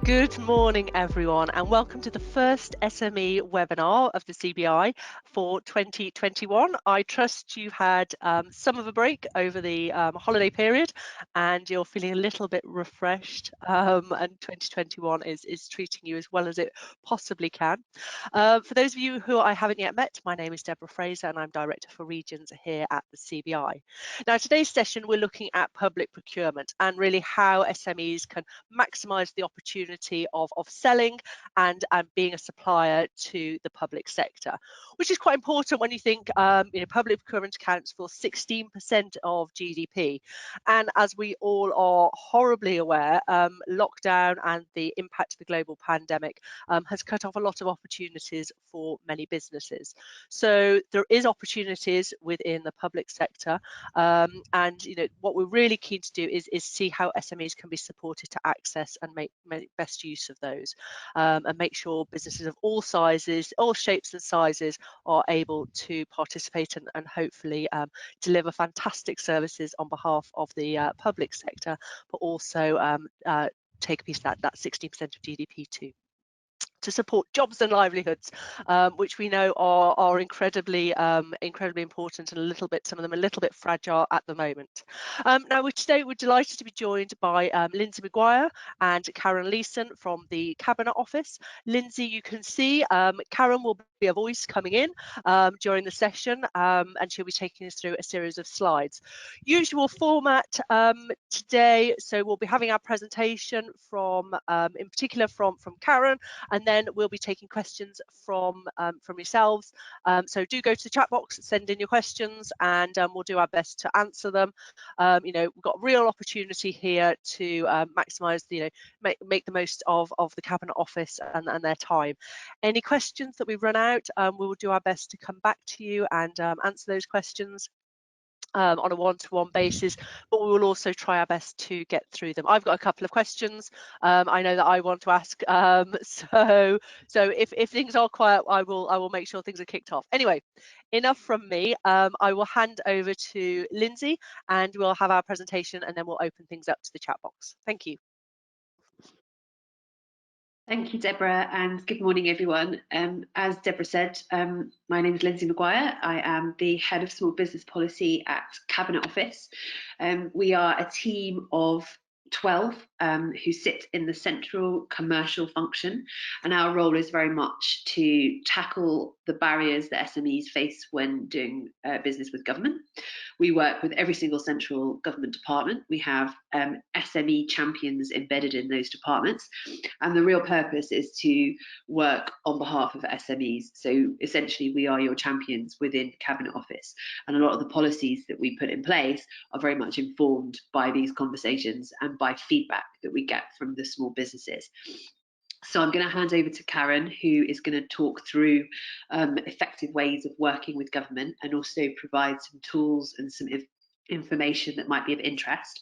Good morning, everyone, and welcome to the first SME webinar of the CBI for 2021. I trust you've had some of a break over the holiday period and you're feeling a little bit refreshed, and 2021 is treating you as well as it possibly can. For those of you who I haven't yet met, my name is Deborah Fraser and I'm Director for Regions here at the CBI. Now, today's session, we're looking at public procurement and really how SMEs can maximise the opportunity of selling and being a supplier to the public sector, which is quite important when you think public procurement accounts for 16% of GDP. And as we all are horribly aware, lockdown and the impact of the global pandemic has cut off a lot of opportunities for many businesses. So there is opportunities within the public sector, and what we're really keen to do is see how SMEs can be supported to access and make best use of those, and make sure businesses of all sizes, all shapes and sizes are able to participate and hopefully deliver fantastic services on behalf of the public sector, but also take a piece of that 16% of GDP too, to support jobs and livelihoods, which we know are incredibly important and some of them a little bit fragile at the moment. Now, today we're delighted to be joined by Lindsey Mcguire and Karen Leeson from the Cabinet Office. Lindsay, you can see Karen will be a voice coming in during the session, and she'll be taking us through a series of slides. Usual format today, so we'll be having our presentation from, in particular from Karen, and then we'll be taking questions from yourselves. So do go to the chat box, send in your questions, and we'll do our best to answer them. We've got real opportunity here to maximise, make the most of the Cabinet Office and their time. Any questions that we run out, we will do our best to come back to you and answer those questions on a one-to-one basis, but we will also try our best to get through them. I've got a couple of questions I know that I want to ask, so if things are quiet, I will make sure things are kicked off. Anyway, enough from me. I will hand over to Lindsay and we'll have our presentation and then we'll open things up to the chat box. Thank you. Thank you, Deborah, and good morning, everyone. As Deborah said, my name is Lindsey Mcguire. I am the Head of Small Business Policy at Cabinet Office. We are a team of 12 who sit in the central commercial function, and our role is very much to tackle the barriers that SMEs face when doing business with government. We work with every single central government department. We have SME champions embedded in those departments, and the real purpose is to work on behalf of SMEs. So essentially we are your champions within Cabinet Office, and a lot of the policies that we put in place are very much informed by these conversations and by feedback that we get from the small businesses. So I'm going to hand over to Karen, who is going to talk through effective ways of working with government and also provide some tools and some information that might be of interest.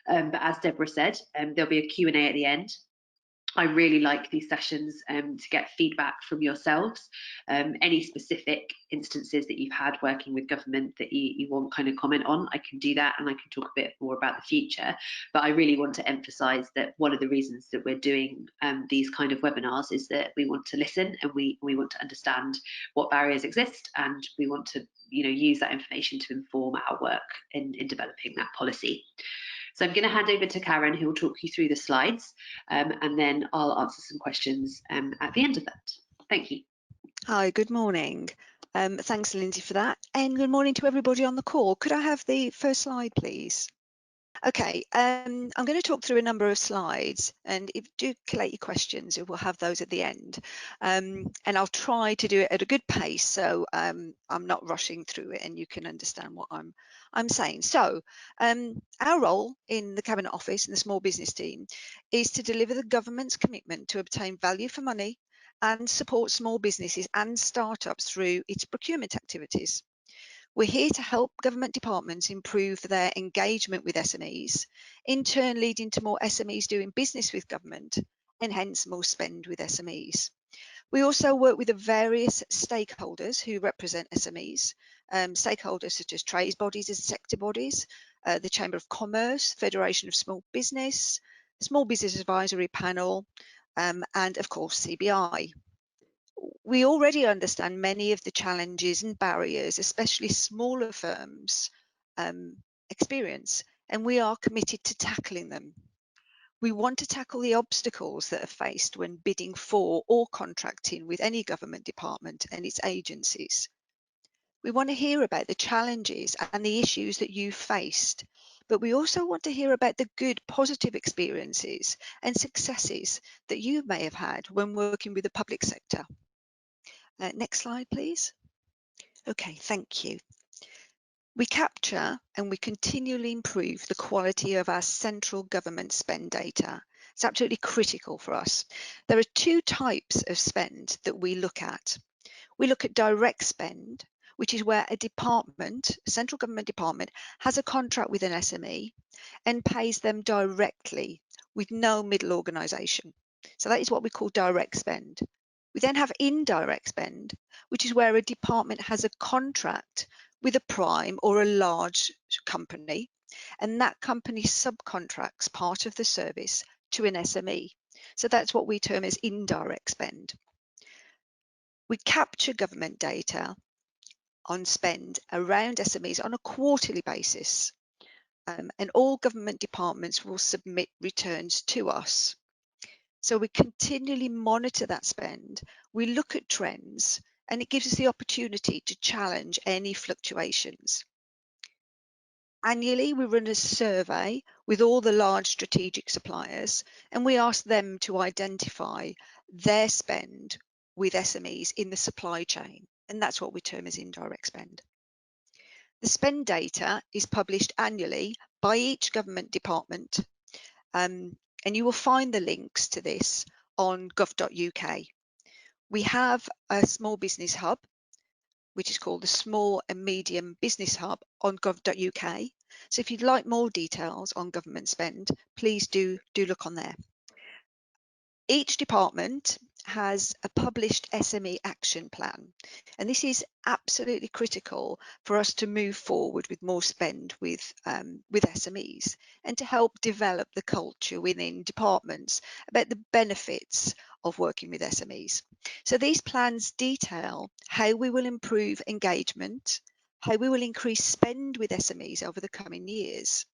But as Deborah said, there'll be a Q&A at the end. I really like these sessions to get feedback from yourselves. Any specific instances that you've had working with government that you want kind of comment on, I can do that and I can talk a bit more about the future. But I really want to emphasise that one of the reasons that we're doing these kind of webinars is that we want to listen and we want to understand what barriers exist, and we want to use that information to inform our work in developing that policy. So I'm going to hand over to Karen, who will talk you through the slides, and then I'll answer some questions at the end of that. Thank you. Hi, good morning. Thanks, Lindsay, for that. And good morning to everybody on the call. Could I have the first slide, please? Okay, I'm going to talk through a number of slides, and if you do collate your questions, we'll have those at the end. And I'll try to do it at a good pace, so I'm not rushing through it and you can understand what I'm saying. So our role in the Cabinet Office and the small business team is to deliver the government's commitment to obtain value for money and support small businesses and startups through its procurement activities. We're here to help government departments improve their engagement with SMEs, in turn leading to more SMEs doing business with government and hence more spend with SMEs. We also work with the various stakeholders who represent SMEs, stakeholders such as trade bodies and sector bodies, the Chamber of Commerce, Federation of Small Business, Small Business Advisory Panel, and of course CBI. We already understand many of the challenges and barriers, especially smaller firms experience, and we are committed to tackling them. We want to tackle the obstacles that are faced when bidding for or contracting with any government department and its agencies. We want to hear about the challenges and the issues that you've faced, but we also want to hear about the good, positive experiences and successes that you may have had when working with the public sector. Next slide, please. Okay, thank you. We capture and we continually improve the quality of our central government spend data. It's absolutely critical for us. There are two types of spend that we look at. We look at direct spend, which is where a department, a central government department, has a contract with an SME and pays them directly with no middle organisation. So that is what we call direct spend. We then have indirect spend, which is where a department has a contract with a prime or a large company, and that company subcontracts part of the service to an SME. So that's what we term as indirect spend. We capture government data on spend around SMEs on a quarterly basis, and all government departments will submit returns to us. So we continually monitor that spend, we look at trends, and it gives us the opportunity to challenge any fluctuations. Annually, we run a survey with all the large strategic suppliers, and we ask them to identify their spend with SMEs in the supply chain, and that's what we term as indirect spend. The spend data is published annually by each government department, and you will find the links to this on gov.uk. We have a small business hub, which is called the Small and Medium Business Hub on gov.uk. So if you'd like more details on government spend, please do look on there. Each department has a published SME Action Plan, and this is absolutely critical for us to move forward with more spend with SMEs and to help develop the culture within departments about the benefits of working with SMEs. So these plans detail how we will improve engagement, how we will increase spend with SMEs over the coming years.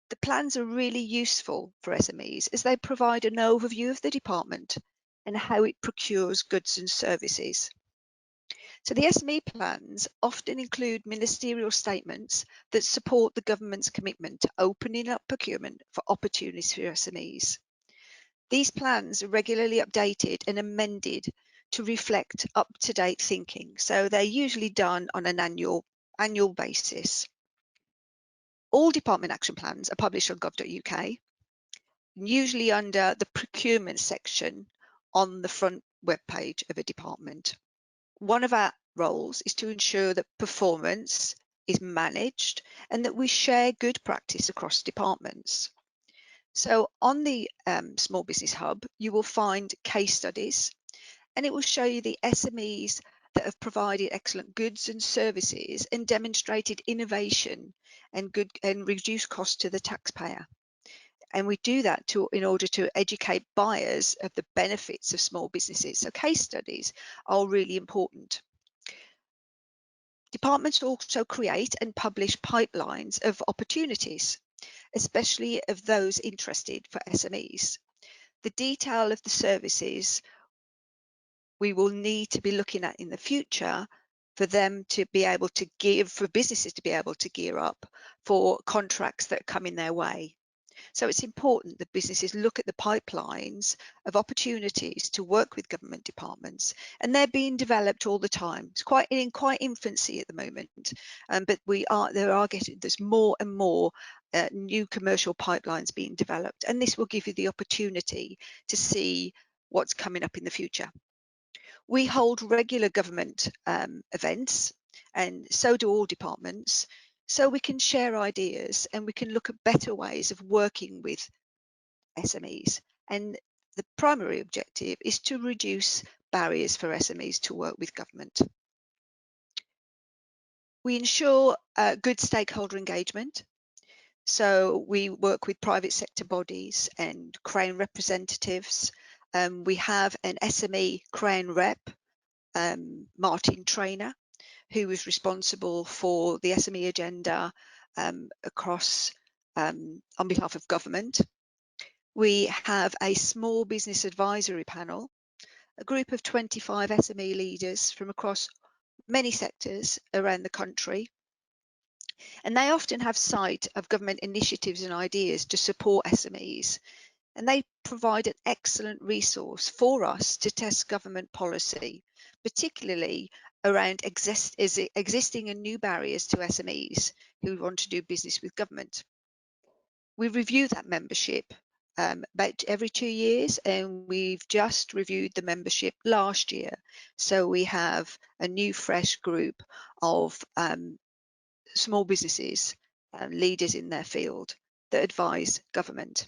The plans are really useful for SMEs as they provide an overview of the department and how it procures goods and services. So the SME plans often include ministerial statements that support the government's commitment to opening up procurement for opportunities for SMEs. These plans are regularly updated and amended to reflect up-to-date thinking. So they're usually done on an annual basis. All department action plans are published on gov.uk, usually under the procurement section on the front web page of a department. One of our roles is to ensure that performance is managed and that we share good practice across departments. So on the Small Business Hub, you will find case studies, and it will show you the SMEs that have provided excellent goods and services and demonstrated innovation and reduced costs to the taxpayer. And we do that in order to educate buyers of the benefits of small businesses. So case studies are really important. Departments also create and publish pipelines of opportunities, especially of those interested for SMEs. The detail of the services we will need to be looking at in the future for them to be able to for businesses to be able to gear up for contracts that come in their way. So it's important that businesses look at the pipelines of opportunities to work with government departments, and they're being developed all the time. It's in infancy at the moment, but there's more and more new commercial pipelines being developed, and this will give you the opportunity to see what's coming up in the future. We hold regular government events, and so do all departments, so we can share ideas and we can look at better ways of working with SMEs. And the primary objective is to reduce barriers for SMEs to work with government. We ensure good stakeholder engagement. So we work with private sector bodies and Crown representatives We have an SME Crown Rep, Martin Trainer, who is responsible for the SME agenda across on behalf of government. We have a small business advisory panel, a group of 25 SME leaders from across many sectors around the country, and they often have sight of government initiatives and ideas to support SMEs, and they provide an excellent resource for us to test government policy, particularly around existing and new barriers to SMEs who want to do business with government. We review that membership about every 2 years, and we've just reviewed the membership last year. So we have a new fresh group of small businesses, leaders in their field that advise government.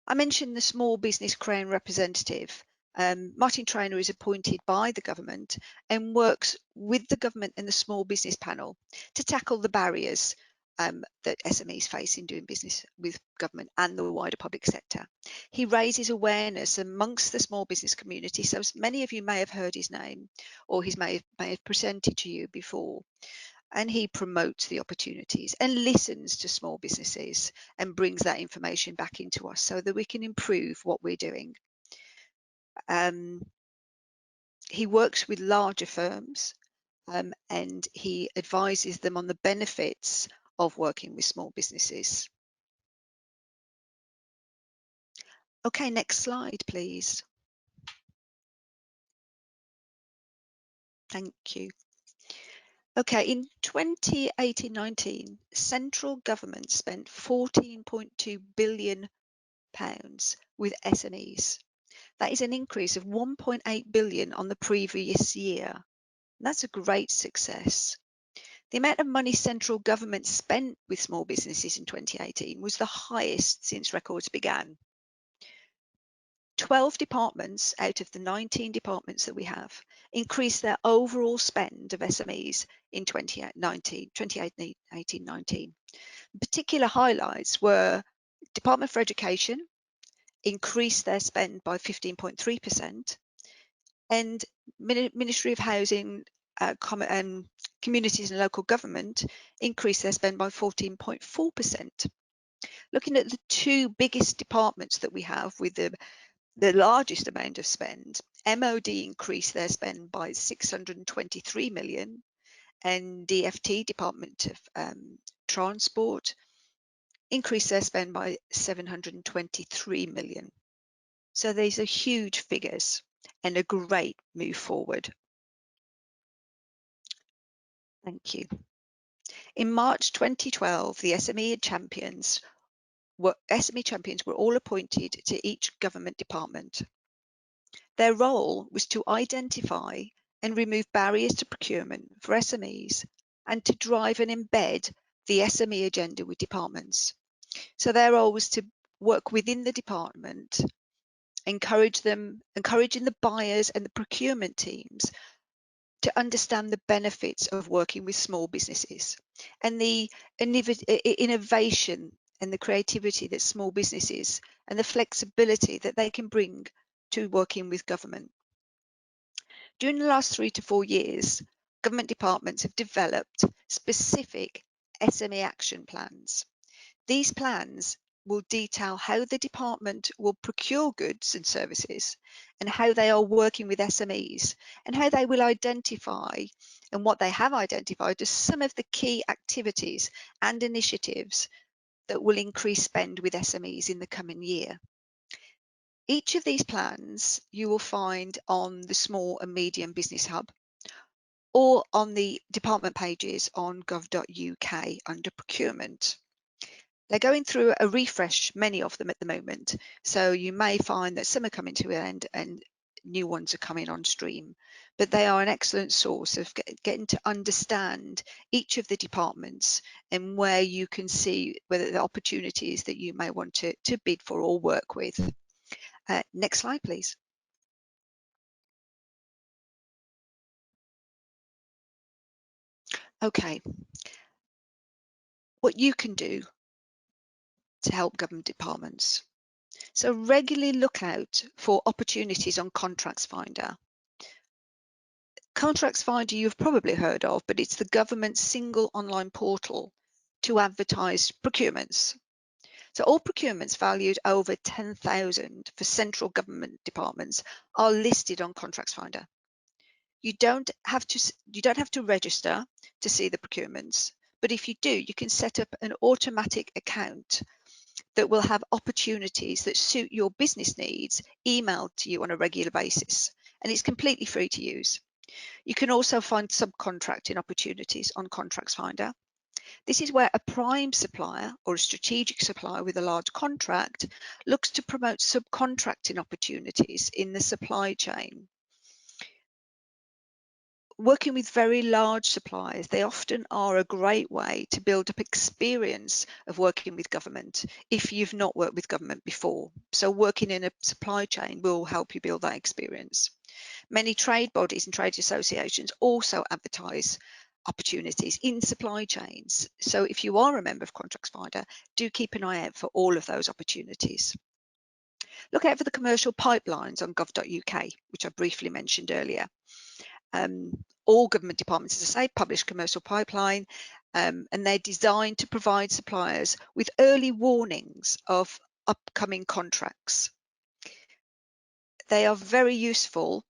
I mentioned the Small Business Crown representative. Martin Trainer is appointed by the government and works with the government and the small business panel to tackle the barriers that SMEs face in doing business with government and the wider public sector. He raises awareness amongst the small business community, so many of you may have heard his name or he may have presented to you before. And he promotes the opportunities and listens to small businesses and brings that information back into us so that we can improve what we're doing. He works with larger firms and he advises them on the benefits of working with small businesses. Okay, next slide, please. Thank you. Okay, in 2018-19, central government spent £14.2 billion with SMEs. That is an increase of 1.8 billion on the previous year. That's a great success. The amount of money central government spent with small businesses in 2018 was the highest since records began. 12 departments out of the 19 departments that we have increased their overall spend of SMEs in 2018-19. Particular highlights were Department for Education increased their spend by 15.3%, and Ministry of Housing, Communities and Local Government increased their spend by 14.4%. Looking at the two biggest departments that we have with the largest amount of spend, MOD increased their spend by 623 million, and DFT, Department of Transport, increased their spend by 723 million. So these are huge figures and a great move forward. Thank you. In March 2012, the SME champions were all appointed to each government department. Their role was to identify and remove barriers to procurement for SMEs and to drive and embed the SME agenda with departments. So their role was to work within the department, encouraging the buyers and the procurement teams to understand the benefits of working with small businesses and the innovation and the creativity that small businesses and the flexibility that they can bring to working with government. During the last 3 to 4 years, government departments have developed specific SME action plans. These plans will detail how the department will procure goods and services and how they are working with SMEs and how they will identify and what they have identified as some of the key activities and initiatives that will increase spend with SMEs in the coming year. Each of these plans you will find on the Small and Medium Business Hub or on the department pages on gov.uk under Procurement. They're going through a refresh, many of them at the moment, so you may find that some are coming to an end and new ones are coming on stream, but they are an excellent source of getting to understand each of the departments and where you can see whether the opportunities that you may want to bid for or work with. Next slide, please. Okay, what you can do to help government departments. So regularly look out for opportunities on Contracts Finder. Contracts Finder you've probably heard of, but it's the government's single online portal to advertise procurements. So all procurements valued over 10,000 for central government departments are listed on Contracts Finder. You don't have to register to see the procurements, but if you do, you can set up an automatic account that will have opportunities that suit your business needs emailed to you on a regular basis, and it's completely free to use. You can also find subcontracting opportunities on Contracts Finder. This is where a prime supplier or a strategic supplier with a large contract looks to promote subcontracting opportunities in the supply chain. Working with very large suppliers, they often are a great way to build up experience of working with government if you've not worked with government before. So working in a supply chain will help you build that experience. Many trade bodies and trade associations also advertise opportunities in supply chains. So if you are a member of Contracts Finder, do keep an eye out for all of those opportunities. Look out for the commercial pipelines on gov.uk, which I briefly mentioned earlier. All government departments, as I say, publish commercial pipeline, and they're designed to provide suppliers with early warnings of upcoming contracts. They are very useful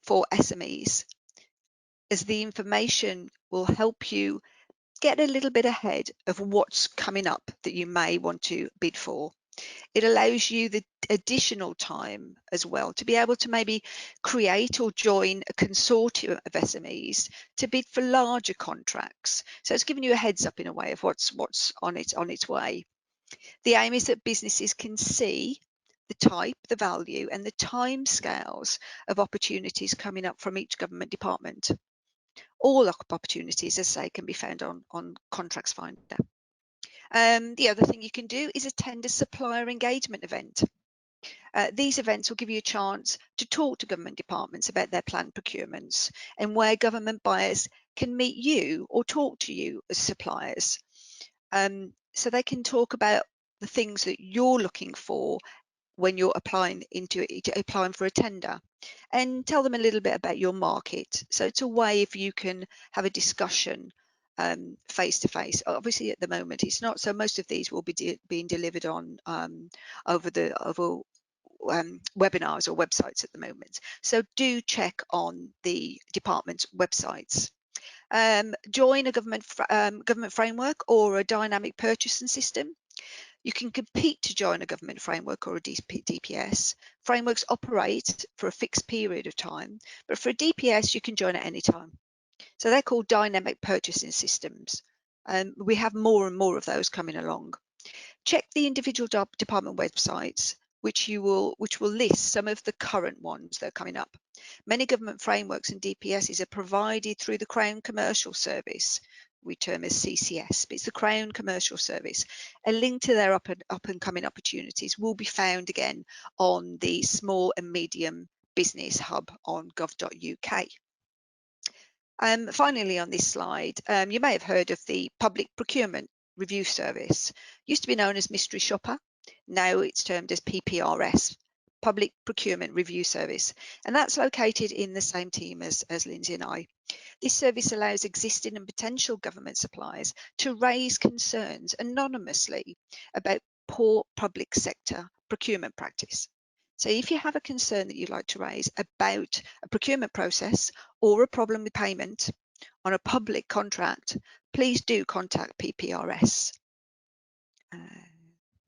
for SMEs, as the information will help you get a little bit ahead of what's coming up that you may want to bid for. It allows you the additional time as well to be able to maybe create or join a consortium of SMEs to bid for larger contracts. So it's giving you a heads up in a way of what's on its way. The aim is that businesses can see the type, the value and the time scales of opportunities coming up from each government department. All opportunities, as I say, can be found on Contracts Finder. The other thing you can do is attend a supplier engagement event. These events will give you a chance to talk to government departments about their planned procurements and where government buyers can meet you or talk to you as suppliers. So they can talk about the things that you're looking for when you're applying for a tender, and tell them a little bit about your market. So it's a way if you can have a discussion face to face. Obviously at the moment it's not, so most of these will be being delivered on over webinars or websites at the moment. So do check on the department's websites. Join a government framework or a dynamic purchasing system. You can compete to join a government framework or a DPS. Frameworks operate for a fixed period of time, but for a DPS you can join at any time. So they're called dynamic purchasing systems. We have more and more of those coming along. Check the individual department websites, which will list some of the current ones that are coming up. Many government frameworks and DPSs are provided through the Crown Commercial Service, we term as CCS, but it's the Crown Commercial Service. A link to their up and coming opportunities will be found again on the Small and Medium Business Hub on gov.uk. Finally on this slide, you may have heard of the Public Procurement Review Service. Used to be known as Mystery Shopper, now it's termed as PPRS, Public Procurement Review Service, and that's located in the same team as Lindsay and I. This service allows existing and potential government suppliers to raise concerns anonymously about poor public sector procurement practice. So if you have a concern that you'd like to raise about a procurement process or a problem with payment on a public contract, please do contact PPRS.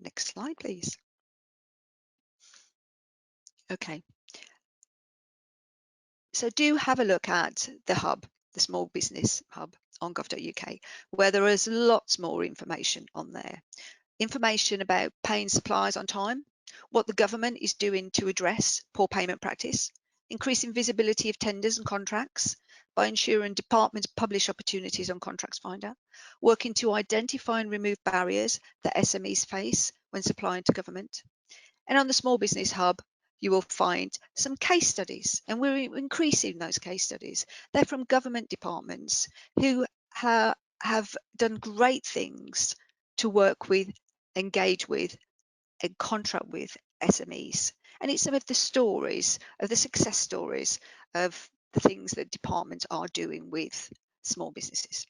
Next slide, please. Okay. So do have a look at the hub, the Small Business Hub on gov.uk, where there is lots more information on there. Information about paying suppliers on time, what the government is doing to address poor payment practice, increasing visibility of tenders and contracts by ensuring departments publish opportunities on Contracts Finder, working to identify and remove barriers that SMEs face when supplying to government. And on the Small Business Hub, you will find some case studies, and we're increasing those case studies. They're from government departments who have done great things to work with, engage with, and contract with SMEs. And it's some of the stories, of the success stories of the things that departments are doing with small businesses.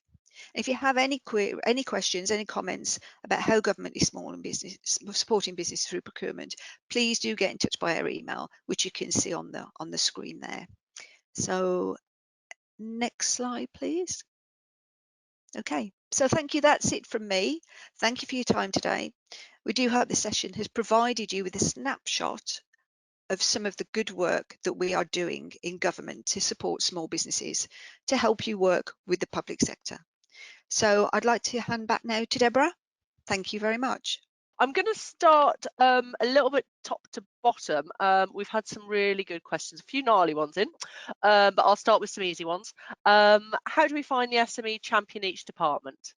If you have any questions, any comments about how government is supporting business through procurement, please do get in touch by our email, which you can see on the screen there. So next slide, please. Okay, so thank you. That's it from me. Thank you for your time today. We do hope this session has provided you with a snapshot of some of the good work that we are doing in government to support small businesses, to help you work with the public sector. So I'd like to hand back now to Deborah. Thank you very much. I'm going to start a little bit top to bottom. We've had some really good questions, a few gnarly ones in, but I'll start with some easy ones. How do we find the SME champion each department?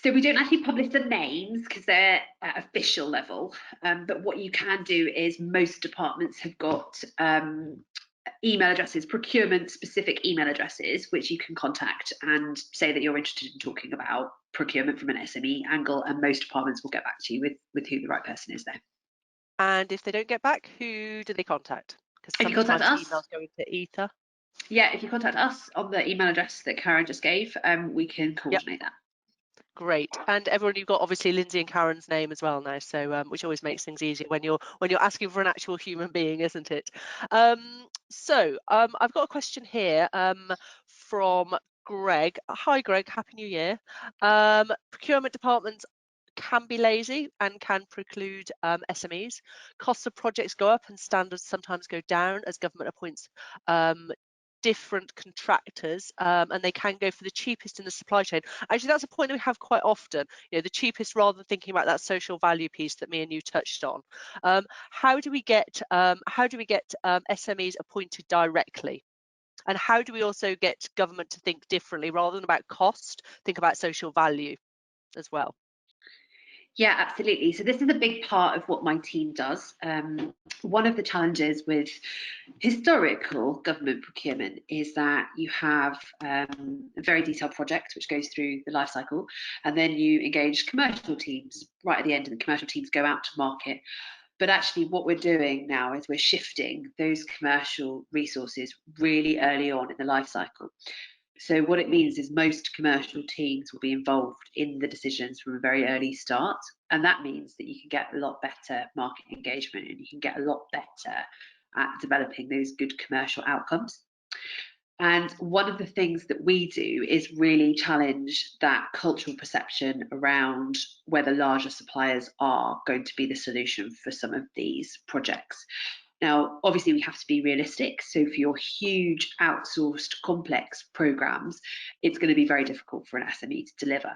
So we don't actually publish the names because they're at official level, but what you can do is most departments have got email addresses, procurement specific email addresses, which you can contact and say that you're interested in talking about procurement from an SME angle, and most departments will get back to you with who the right person is there. And if they don't get back, who do they contact? If you contact us, emails go into ether. Yeah, if you contact us on the email address that Karen just gave, we can coordinate that. Great. And everyone, you've got obviously Lindsay and Karen's name as well now, so which always makes things easier when you're asking for an actual human being, isn't it? So I've got a question here from Greg. Hi Greg, Happy New Year. Procurement departments can be lazy and can preclude SMEs. Costs of projects go up and standards sometimes go down as government appoints different contractors, and they can go for the cheapest in the supply chain. Actually, that's a point that we have quite often, the cheapest rather than thinking about that social value piece that me and you touched on. How do we get SMEs appointed directly? And how do we also get government to think differently rather than about cost, think about social value as well? Yeah, absolutely. So this is a big part of what my team does. One of the challenges with historical government procurement is that you have a very detailed project which goes through the life cycle, and then you engage commercial teams right at the end, and the commercial teams go out to market. But actually what we're doing now is we're shifting those commercial resources really early on in the life cycle. So what it means is most commercial teams will be involved in the decisions from a very early start. And that means that you can get a lot better market engagement, and you can get a lot better at developing those good commercial outcomes. And one of the things that we do is really challenge that cultural perception around whether larger suppliers are going to be the solution for some of these projects. Now, obviously, we have to be realistic. So for your huge outsourced complex programs, it's going to be very difficult for an SME to deliver.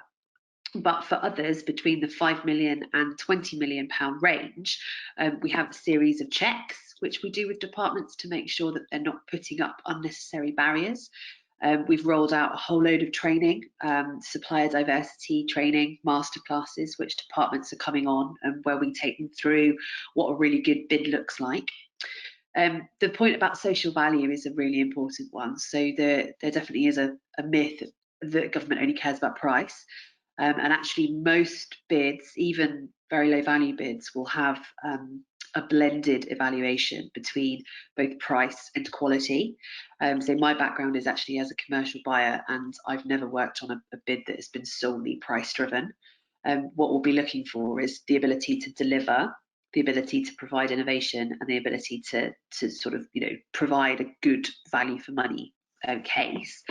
But for others, between the £5 million and £20 million range, we have a series of checks which we do with departments to make sure that they're not putting up unnecessary barriers. We've rolled out a whole load of training, supplier diversity training, masterclasses, which departments are coming on, and where we take them through what a really good bid looks like. The point about social value is a really important one. So there definitely is a myth that government only cares about price. And actually most bids, even very low value bids, will have a blended evaluation between both price and quality. So my background is actually as a commercial buyer, and I've never worked on a bid that has been solely price driven. What we'll be looking for is the ability to deliver, the ability to provide innovation, and the ability to sort of provide a good value for money case.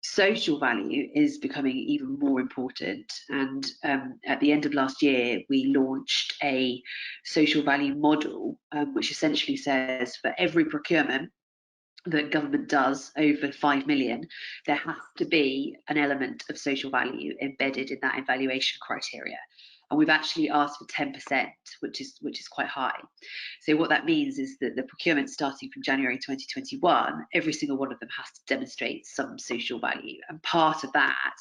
Social value is becoming even more important, and at the end of last year we launched a social value model, which essentially says for every procurement that government does over 5 million, there has to be an element of social value embedded in that evaluation criteria. And we've actually asked for 10%, which is quite high. So what that means is that the procurement starting from January 2021, every single one of them has to demonstrate some social value. And part of that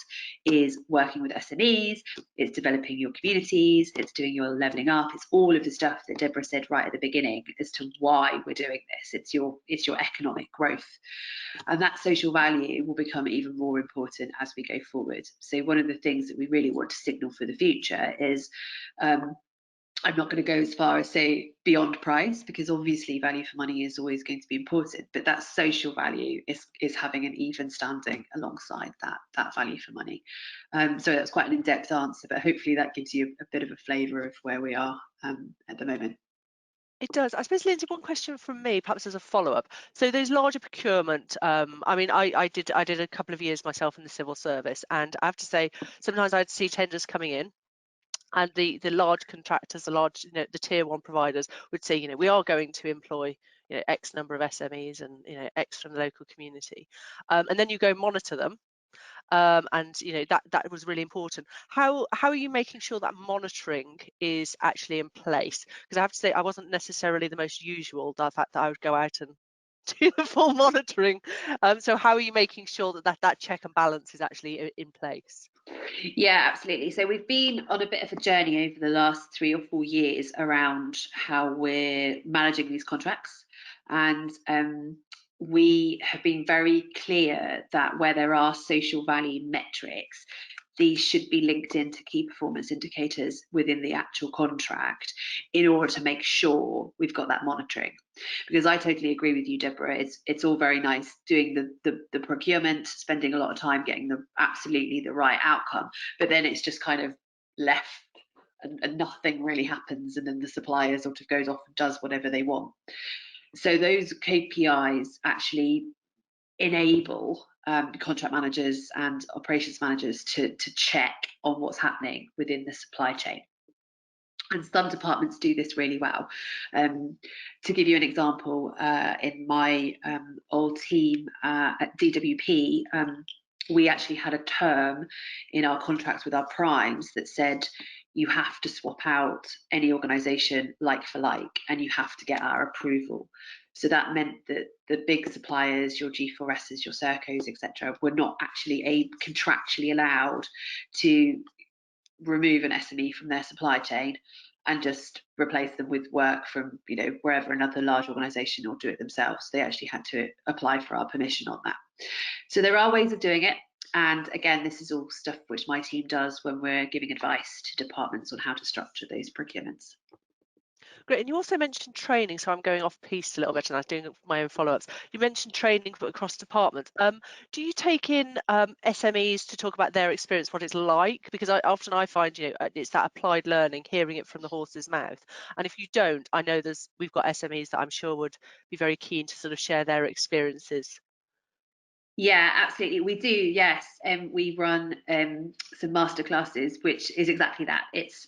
is working with SMEs, it's developing your communities, it's doing your levelling up, it's all of the stuff that Deborah said right at the beginning as to why we're doing this. It's your economic growth. And that social value will become even more important as we go forward. So one of the things that we really want to signal for the future is I'm not going to go as far as say beyond price, because obviously value for money is always going to be important, but that social value is having an even standing alongside that value for money. So that's quite an in-depth answer, but hopefully that gives you a bit of a flavour of where we are at the moment. It does. I suppose, Lindsay, one question from me, perhaps as a follow-up. So those larger procurement, I mean, I did a couple of years myself in the civil service, and I have to say, sometimes I'd see tenders coming in, and the large contractors, the large, the tier one providers would say, we are going to employ, X number of SMEs and, X from the local community, and then you go monitor them. And that was really important. How are you making sure that monitoring is actually in place? Because I have to say, I wasn't necessarily the most usual, the fact that I would go out and do the full monitoring. So how are you making sure that check and balance is actually in place? Yeah, absolutely. So we've been on a bit of a journey over the last 3 or 4 years around how we're managing these contracts, and we have been very clear that where there are social value metrics, these should be linked into key performance indicators within the actual contract in order to make sure we've got that monitoring. Because I totally agree with you, Deborah. It's all very nice doing the procurement, spending a lot of time getting absolutely the right outcome, but then it's just kind of left and nothing really happens, and then the supplier sort of goes off and does whatever they want. So those KPIs actually enable contract managers and operations managers to check on what's happening within the supply chain. And some departments do this really well. To give you an example, in my old team at DWP, we actually had a term in our contracts with our primes that said you have to swap out any organisation like for like, and you have to get our approval. So that meant that the big suppliers, your G4Ss, your Sercos, etc., were not actually contractually allowed to remove an SME from their supply chain and just replace them with work from wherever, another large organisation, or do it themselves. They actually had to apply for our permission on that. So there are ways of doing it. And again, this is all stuff which my team does when we're giving advice to departments on how to structure those procurements. Great. And you also mentioned training, so I'm going off piste a little bit and I was doing my own follow-ups. You mentioned training across departments. Do you take in SMEs to talk about their experience, what it's like? Because often I find, it's that applied learning, hearing it from the horse's mouth. And if you don't, I know we've got SMEs that I'm sure would be very keen to sort of share their experiences. Yeah, absolutely. We do, yes. We run some masterclasses, which is exactly that. It's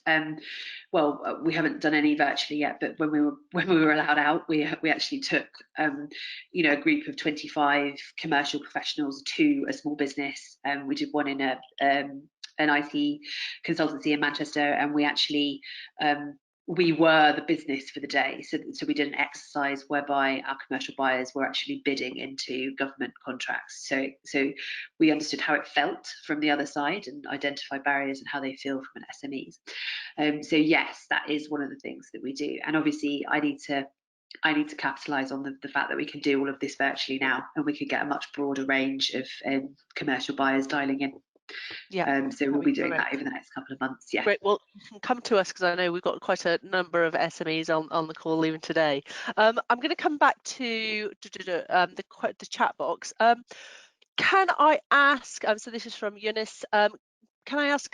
well, we haven't done any virtually yet, but when we were allowed out, we actually took a group of 25 commercial professionals to a small business. We did one in an IT consultancy in Manchester, and we actually we were the business for the day. So we did an exercise whereby our commercial buyers were actually bidding into government contracts. So we understood how it felt from the other side and identified barriers and how they feel from an SMEs. So yes, that is one of the things that we do. And obviously I need to capitalise on the fact that we can do all of this virtually now, and we could get a much broader range of commercial buyers dialing in. Yeah. So we'll be doing that over the next couple of months. Yeah. Great. Well, you can come to us because I know we've got quite a number of SMEs on the call even today. I'm going to come back to the chat box. Can I ask? So this is from Eunice. Can I ask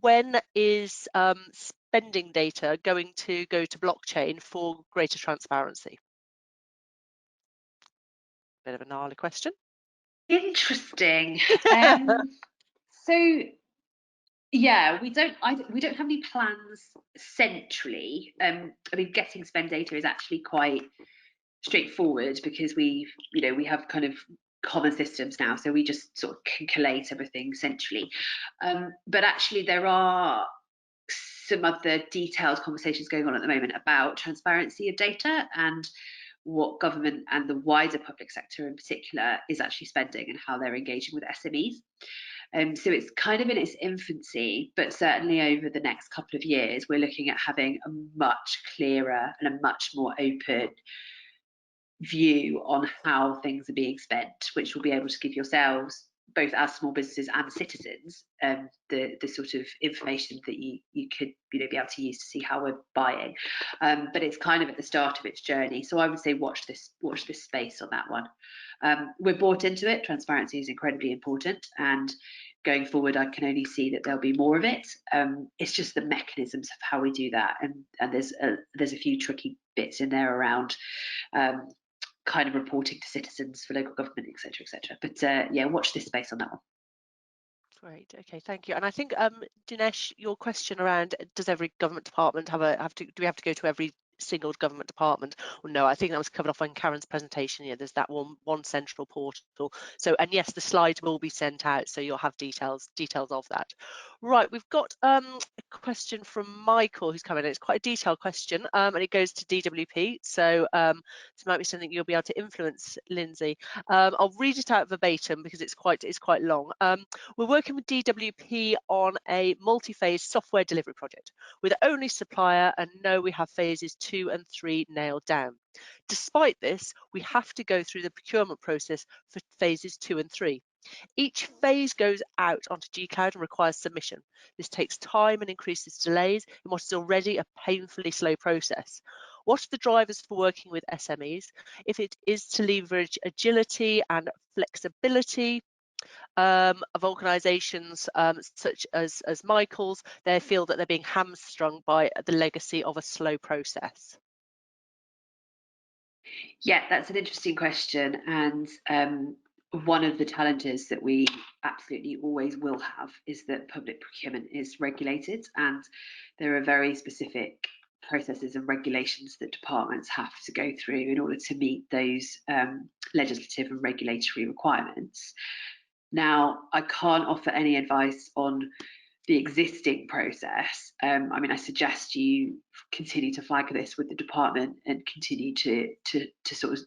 when is spending data going to go to blockchain for greater transparency? Bit of a gnarly question. Interesting. So yeah, we don't have any plans centrally. I mean, getting spend data is actually quite straightforward because we have kind of common systems now, so we just sort of can collate everything centrally. But actually, there are some other detailed conversations going on at the moment about transparency of data and what government and the wider public sector in particular is actually spending and how they're engaging with SMEs. So it's kind of in its infancy, but certainly over the next couple of years, we're looking at having a much clearer and a much more open view on how things are being spent, which will be able to give yourselves both as small businesses and citizens, the sort of information that you could be able to use to see how we're buying. But it's kind of at the start of its journey, so I would say watch this space on that one. We're bought into it. Transparency is incredibly important, and going forward, I can only see that there'll be more of it. It's just the mechanisms of how we do that, and there's a few tricky bits in there around kind of reporting to citizens for local government, etc., etc. But yeah, watch this space on that one. Great. Okay, thank you. And I think Dinesh, your question around does every government department do we have to go to every single government department? Well, no, I think that was covered off on Karen's presentation. Yeah, there's that one central portal. So, and yes, the slides will be sent out, so you'll have details of that. Right, we've got a question from Michael who's coming in. It's quite a detailed question, and it goes to DWP. So this might be something you'll be able to influence, Lindsay. I'll read it out verbatim because it's quite long. We're working with DWP on a multi-phase software delivery project with only Supplier, and know we have phases 2 and 3 nailed down. Despite this, we have to go through the procurement process for phases 2 and 3. Each phase goes out onto G-Cloud and requires submission. This takes time and increases delays in what is already a painfully slow process. What are the drivers for working with SMEs? If it is to leverage agility and flexibility of organisations such as Michael's, they feel that they're being hamstrung by the legacy of a slow process. Yeah, that's an interesting question, and one of the challenges that we absolutely always will have is that public procurement is regulated, and there are very specific processes and regulations that departments have to go through in order to meet those legislative and regulatory requirements. Now, I can't offer any advice on the existing process. I mean, I suggest you continue to flag this with the department and continue to sort of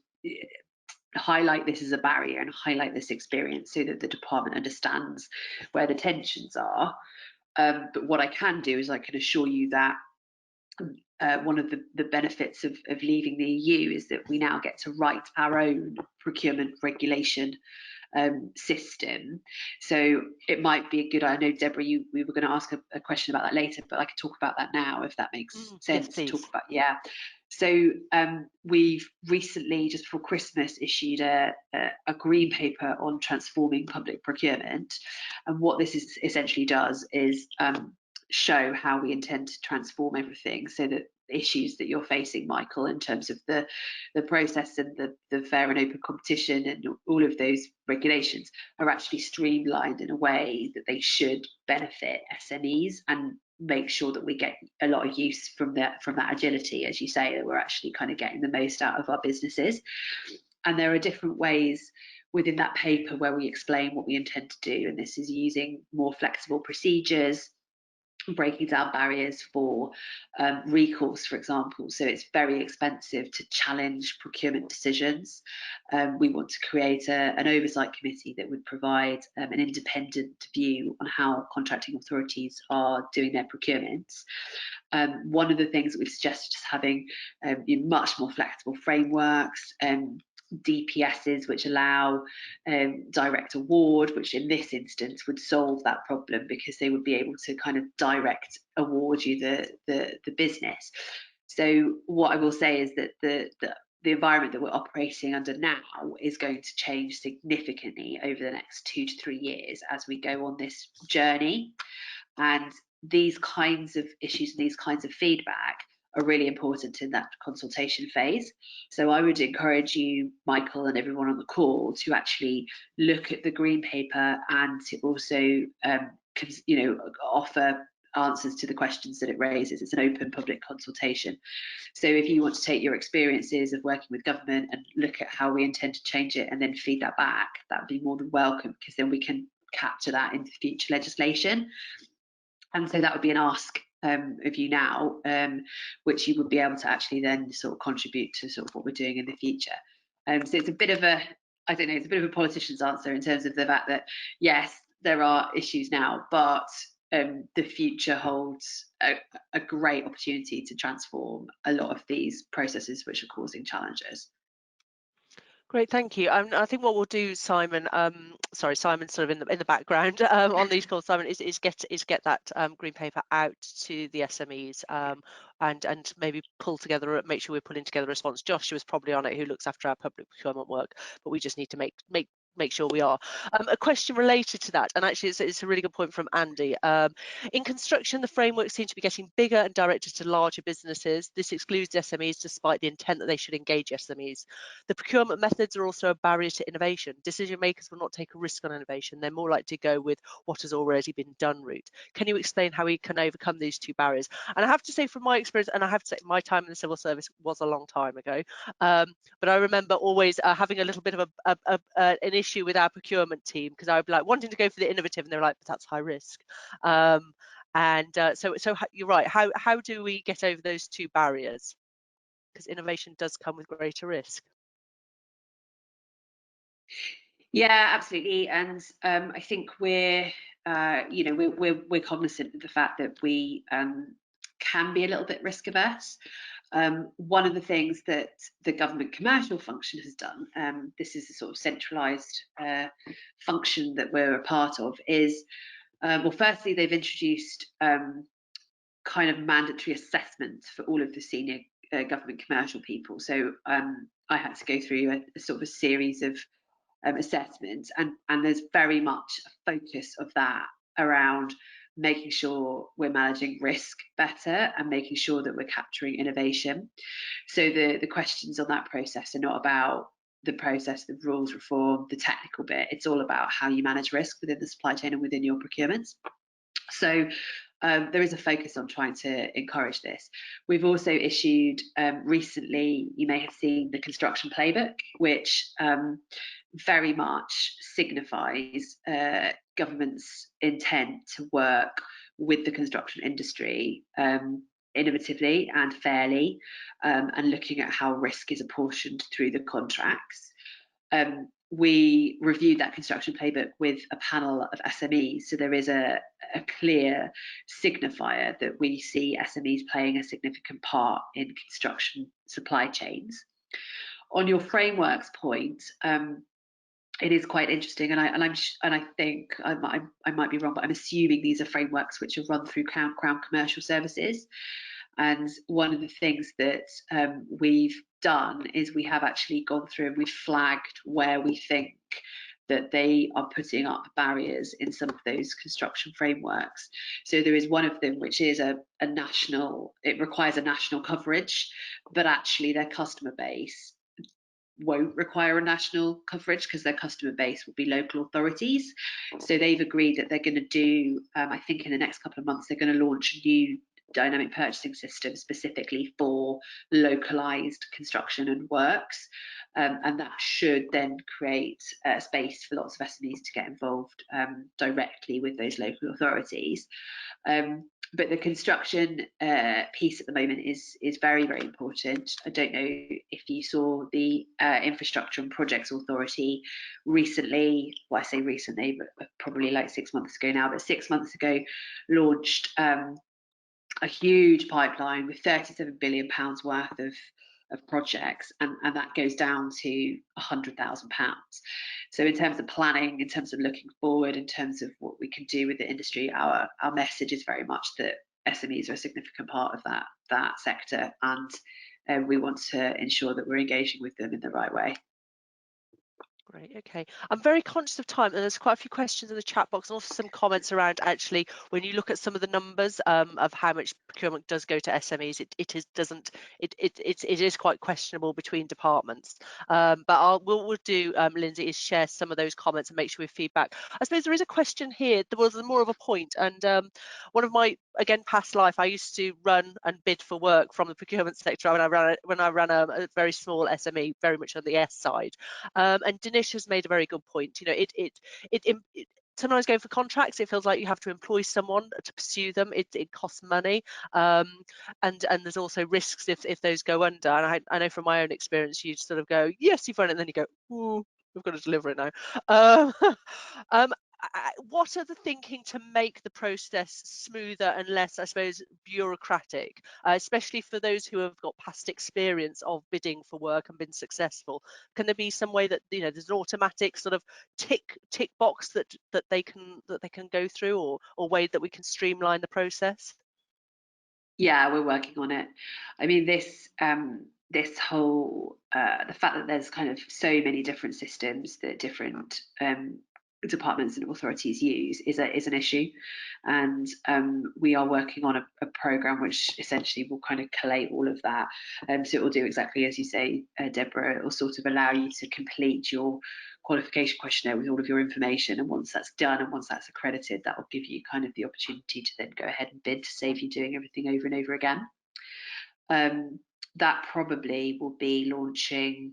highlight this as a barrier and highlight this experience so that the department understands where the tensions are. But what I can do is I can assure you that one of the benefits of leaving the EU is that we now get to write our own procurement regulation system. So it might be a good, I know Deborah, we were going to ask a question about that later, but I could talk about that now if that makes sense. Yes, please. Talk about, yeah. So we've recently, just before Christmas, issued a green paper on transforming public procurement, and what this essentially does is show how we intend to transform everything so that issues that you're facing, Michael, in terms of the process and the fair and open competition and all of those regulations are actually streamlined in a way that they should benefit SMEs and make sure that we get a lot of use from that agility, as you say, that we're actually kind of getting the most out of our businesses. And there are different ways within that paper where we explain what we intend to do, and this is using more flexible procedures, breaking down barriers for recourse, for example. So it's very expensive to challenge procurement decisions. We want to create an oversight committee that would provide an independent view on how contracting authorities are doing their procurements. One of the things that we've suggested is having much more flexible frameworks, DPSs which allow direct award, which in this instance would solve that problem because they would be able to kind of direct award you the business. So what I will say is that the environment that we're operating under now is going to change significantly over the next 2 to 3 years as we go on this journey, and these kinds of issues and these kinds of feedback are really important in that consultation phase. So I would encourage you, Michael, and everyone on the call to actually look at the green paper and to also offer answers to the questions that it raises. It's an open public consultation. So if you want to take your experiences of working with government and look at how we intend to change it and then feed that back, that would be more than welcome, because then we can capture that into future legislation. And so that would be an ask of you now, which you would be able to actually then sort of contribute to sort of what we're doing in the future. So it's a bit of a, I don't know, it's a bit of a politician's answer in terms of the fact that, yes, there are issues now, but the future holds a great opportunity to transform a lot of these processes which are causing challenges. Great, thank you. I think what we'll do, Simon, sorry, Simon's sort of in the background on these calls, Simon, is get that green paper out to the SMEs and maybe pull together, make sure we're putting together a response. Josh was probably on it, who looks after our public procurement work, but we just need to make sure we are. A question related to that, and actually it's a really good point from Andy. In construction, the frameworks seem to be getting bigger and directed to larger businesses. This excludes SMEs despite the intent that they should engage SMEs. The procurement methods are also a barrier to innovation. Decision makers will not take a risk on innovation. They're more likely to go with what has already been done route. Can you explain how we can overcome these two barriers? And I have to say, from my experience, and I have to say my time in the civil service was a long time ago, but I remember always having a little bit of an issue with our procurement team, because I would be like wanting to go for the innovative and they're like, but that's high risk. So you're right. How do we get over those two barriers? Because innovation does come with greater risk. Yeah, absolutely. And I think we're cognizant of the fact that we can be a little bit risk averse. One of the things that the government commercial function has done, this is a sort of centralised function that we're a part of, is, well, firstly, they've introduced kind of mandatory assessments for all of the senior government commercial people. So I had to go through a sort of a series of assessments, and there's very much a focus of that around making sure we're managing risk better and making sure that we're capturing innovation. So the questions on that process are not about the process, the rules reform, the technical bit. It's all about how you manage risk within the supply chain and within your procurements. So there is a focus on trying to encourage this. We've also issued recently, you may have seen the construction playbook, which very much signifies government's intent to work with the construction industry innovatively and fairly, and looking at how risk is apportioned through the contracts. We reviewed that construction playbook with a panel of SMEs, so there is a clear signifier that we see SMEs playing a significant part in construction supply chains. On your frameworks point, it is quite interesting, and I think I might be wrong, but I'm assuming these are frameworks which are run through Crown Commercial Services. And one of the things that we've done is we have actually gone through and we've flagged where we think that they are putting up barriers in some of those construction frameworks. So there is one of them which is a national, it requires a national coverage, but actually their customer base won't require a national coverage because their customer base will be local authorities. So they've agreed that they're going to do, I think in the next couple of months, they're going to launch a new dynamic purchasing system specifically for localized construction and works, and that should then create a space for lots of SMEs to get involved directly with those local authorities. But the construction piece at the moment is very, very important. I don't know if you saw the Infrastructure and Projects Authority recently, well, I say recently, but probably like 6 months ago now, but 6 months ago launched a huge pipeline with £37 billion worth of projects, and that goes down to £100,000. So in terms of planning, in terms of looking forward, in terms of what we can do with the industry, our message is very much that SMEs are a significant part of that sector, and we want to ensure that we're engaging with them in the right way. Great, okay. I'm very conscious of time, and there's quite a few questions in the chat box and also some comments around actually when you look at some of the numbers of how much procurement does go to SMEs, it is quite questionable between departments. But we'll do, Lindsay, is share some of those comments and make sure we feedback. I suppose there is a question here. There was more of a point, and one of my, again, past life, I used to run and bid for work from the procurement sector when I ran a very small SME, very much on the S side, and Dinesh has made a very good point. You know, it sometimes going for contracts, it feels like you have to employ someone to pursue them. It costs money, and there's also risks if those go under. And I know from my own experience, you sort of go, yes, you've run it, and then you go, ooh, we've got to deliver it now. what are the thinking to make the process smoother and less, I suppose, bureaucratic, especially for those who have got past experience of bidding for work and been successful? Can there be some way that, you know, there's an automatic sort of tick box that they can go through, or way that we can streamline the process? Yeah, we're working on it. I mean, this whole the fact that there's kind of so many different systems that different departments and authorities use is an issue, and we are working on a program which essentially will kind of collate all of that. So it will do exactly as you say, Deborah. It will sort of allow you to complete your qualification questionnaire with all of your information, and once that's done and once that's accredited, that will give you kind of the opportunity to then go ahead and bid, to save you doing everything over and over again. That probably will be launching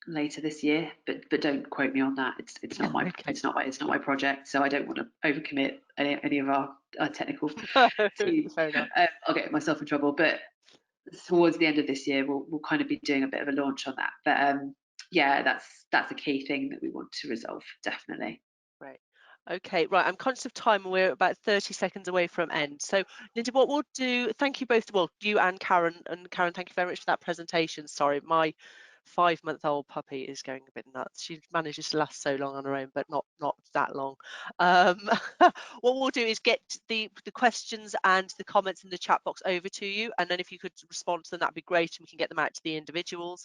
later this year, but don't quote me on that. It's not my Okay. it's not my project, so I don't want to overcommit any of our technical team. Fair enough. I'll get myself in trouble, but towards the end of this year we'll kind of be doing a bit of a launch on that. But yeah, that's a key thing that we want to resolve, definitely. Right. Okay, right. I'm conscious of time, and we're about 30 seconds away from end. So, Lindsay, what we'll do, thank you both, well, you and Karen. And Karen, thank you very much for that presentation. Sorry, my 5-month-old puppy is going a bit nuts. She manages to last so long on her own, but not that long. What we'll do is get the questions and the comments in the chat box over to you, and then if you could respond to them, that'd be great, and we can get them out to the individuals.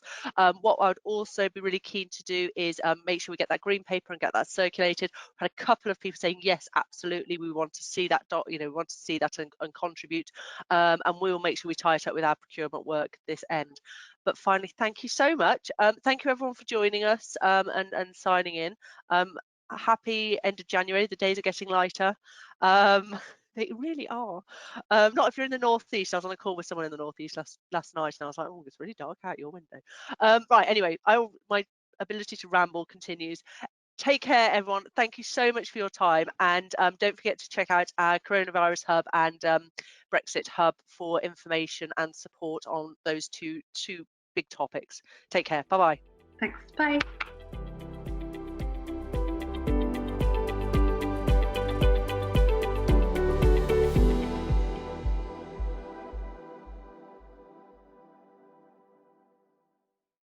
What I would also be really keen to do is make sure we get that green paper and get that circulated. We had a couple of people saying yes, absolutely, we want to see that we want to see that and contribute, and we will make sure we tie it up with our procurement work this end. But finally, thank you so much. Thank you everyone for joining us and signing in. Happy end of January. The days are getting lighter. They really are. Not if you're in the northeast. I was on a call with someone in the northeast last night, and I was like, oh, it's really dark out your window. Right. Anyway, my ability to ramble continues. Take care, everyone. Thank you so much for your time, and don't forget to check out our coronavirus hub and Brexit hub for information and support on those two big topics. Take care. Bye bye. Thanks. Bye.